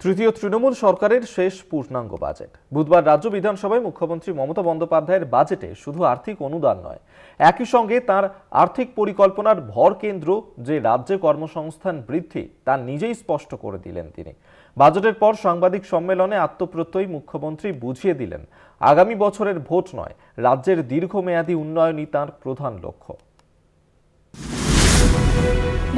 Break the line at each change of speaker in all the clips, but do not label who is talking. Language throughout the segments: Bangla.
তৃতীয় তৃণমূল সরকারের শেষ পূর্ণাঙ্গ বাজেট। বুধবার রাজ্য বিধানসভায় মুখ্যমন্ত্রী মমতা বন্দ্যোপাধ্যায়ের বাজেটে শুধু আর্থিক অনুদান নয়, একই সঙ্গে তার আর্থিক পরিকল্পনার ভর কেন্দ্র যে রাজ্যে কর্মসংস্থান বৃদ্ধি তা নিজেই স্পষ্ট করে দিলেন তিনি। বাজেটের পর সাংবাদিক সম্মেলনে আত্মপ্রত্যয়ী মুখ্যমন্ত্রী বুঝিয়ে দিলেন, আগামী বছরের ভোট নয়, রাজ্যের দীর্ঘমেয়াদী উন্নয়নই তাঁর প্রধান লক্ষ্য।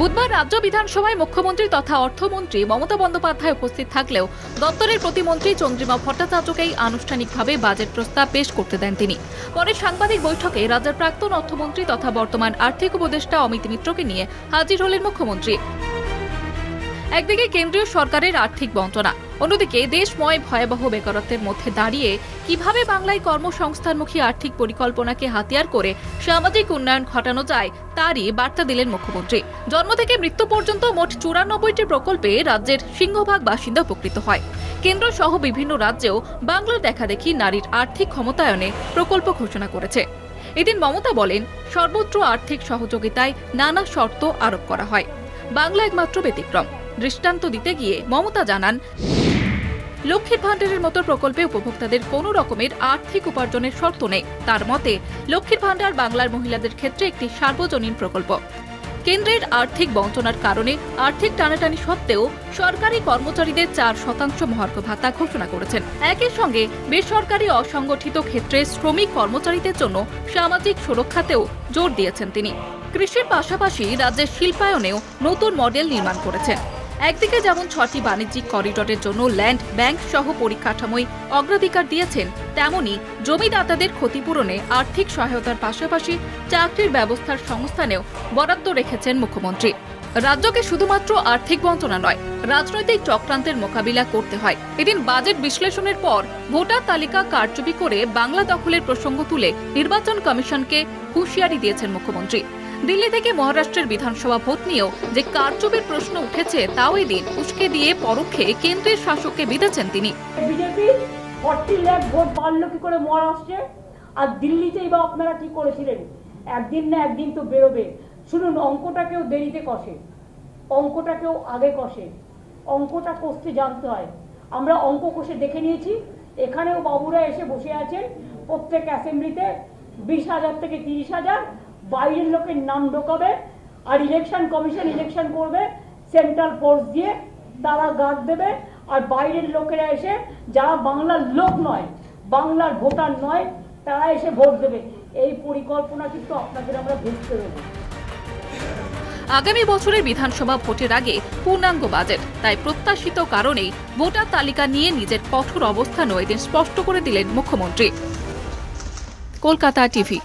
বুধবার রাজ্য বিধানসভায় মুখ্যমন্ত্রী তথা অর্থমন্ত্রী মমতা বন্দ্যোপাধ্যায় উপস্থিত থাকলেও দপ্তরের প্রতিমন্ত্রী চন্দ্রিমা ভট্টাচার্যকেই আনুষ্ঠানিকভাবে বাজেট প্রস্তাব পেশ করতে দেন তিনি। পরে সাংবাদিক বৈঠকে রাজ্যের প্রাক্তন অর্থমন্ত্রী তথা বর্তমান আর্থিক উপদেষ্টা অমিত মিত্রকে নিয়ে হাজির হলেন মুখ্যমন্ত্রী। একদিকে কেন্দ্রীয় সরকারের আর্থিক বঞ্চনা, অন্যদিকে দেশময় ভয়াবহ বেকারত্বের মধ্যে দাঁড়িয়ে কিভাবে বাংলায় কর্মসংস্থানমুখী আর্থিক পরিকল্পনাকে হাতিয়ার করে সামাজিক উন্নয়ন ঘটানো যায় তারই বার্তা দিলেন মুখ্যমন্ত্রী। জন্ম থেকে মৃত্যু পর্যন্ত মোট 94টি প্রকল্পে রাজ্যের সিংহভাগ বাসিন্দা উপকৃত হয়। কেন্দ্র সহ বিভিন্ন রাজ্যেও বাংলার দেখাদেখি নারীর আর্থিক ক্ষমতায়নে প্রকল্প ঘোষণা করেছে। এদিন মমতা বলেন, সর্বত্র আর্থিক সহযোগিতায় নানা শর্ত আরোপ করা হয়, বাংলা একমাত্র ব্যতিক্রম। দৃষ্টান্ত দিতে গিয়ে মমতা জানান, লক্ষ্মীর ভাণ্ডারের মতো প্রকল্পে উপভোক্তাদের কোনো রকমের আর্থিক উপার্জনের শর্ত নেই। তার মতে, লক্ষ্মীর ভাণ্ডার বাংলার মহিলাদের ক্ষেত্রে একটি সার্বজনীন প্রকল্প। কেন্দ্রের আর্থিক বঞ্চনার কারণে আর্থিক টানাটানি সত্ত্বেও সরকারি কর্মচারীদের 4% মহার্ঘ ভাতা ঘোষণা করেছেন। একই সঙ্গে বেসরকারি অসংগঠিত ক্ষেত্রে শ্রমিক কর্মচারীদের জন্য সামাজিক সুরক্ষাতেও জোর দিয়েছেন তিনি। কৃষির পাশাপাশি রাজ্যের শিল্পায়নেও নতুন মডেল নির্মাণ করেছেন। একদিকে যেমন 6টি বাণিজ্যিক করিডোরের জন্য ল্যান্ড ব্যাংক সহ পরিকাঠামোয় অগ্রাধিকার দিয়েছেন, তেমনি জমিদাতাদের ক্ষতিপূরণে আর্থিক সহায়তার পাশাপাশি চাকরির ব্যবস্থার সংস্থানেও বরাদ্দ রেখেছেন মুখ্যমন্ত্রী। রাজ্যকে শুধুমাত্র আর্থিক বঞ্চনা নয়, রাজনৈতিক চক্রান্তের মোকাবিলা করতে হয়। এদিন বাজেট বিশ্লেষণের পর ভোটার তালিকা কারচুপি করে বাংলা দখলের প্রসঙ্গ তুলে নির্বাচন কমিশনকে হুঁশিয়ারি দিয়েছেন মুখ্যমন্ত্রী। দিল্লি থেকে মহারাষ্ট্রের বিধানসভা ভোট নিয়েও যে কারচুপির প্রশ্ন উঠেছে তাও এদিন উস্কে দিয়ে পরোক্ষে কেন্দ্রের শাসককে বিঁধেছেন তিনি।
বিজেপি 40 লাখ ভোট পারল কি করে মহারাষ্ট্রে, আর দিল্লিতেই বা আপনারা কি করেছিলেন? একদিন না একদিন তো বেরোবে। শুনুন, অঙ্কটাকেও দেরিতে কষে, অঙ্কটাকেও আগে কষে। অঙ্কটা কষতে জানতে হয়। আমরা অঙ্ক কষে দেখে নিয়েছি। এখানেও বাবুরা এসে বসে আছেন, প্রত্যেক অ্যাসেম্বলিতে 20,000 থেকে 30,000 বাইরের লোকের নাম ঢোকাবে, আর ইলেকশন কমিশন ইলেকশন করবে, সেন্ট্রাল ফোর্স দিয়ে তারা গার্ড দেবে, আর বাইরের লোকেরা এসে যারা বাংলার লোক নয়, বাংলার ভোটার নয়, তারা এসে ভোট দেবে। এই পরিকল্পনা কিন্তু আপনাদের আমরা ভেস্তে দেব।
আগামী বছরের বিধানসভা ভোটের আগে পূর্ণাঙ্গ বাজেট, তাই প্রত্যাশিত কারণেই ভোটার তালিকা নিয়ে নিজের কঠোর অবস্থানও এদিন স্পষ্ট করে দিলেন মুখ্যমন্ত্রী। কলকাতা টিভি।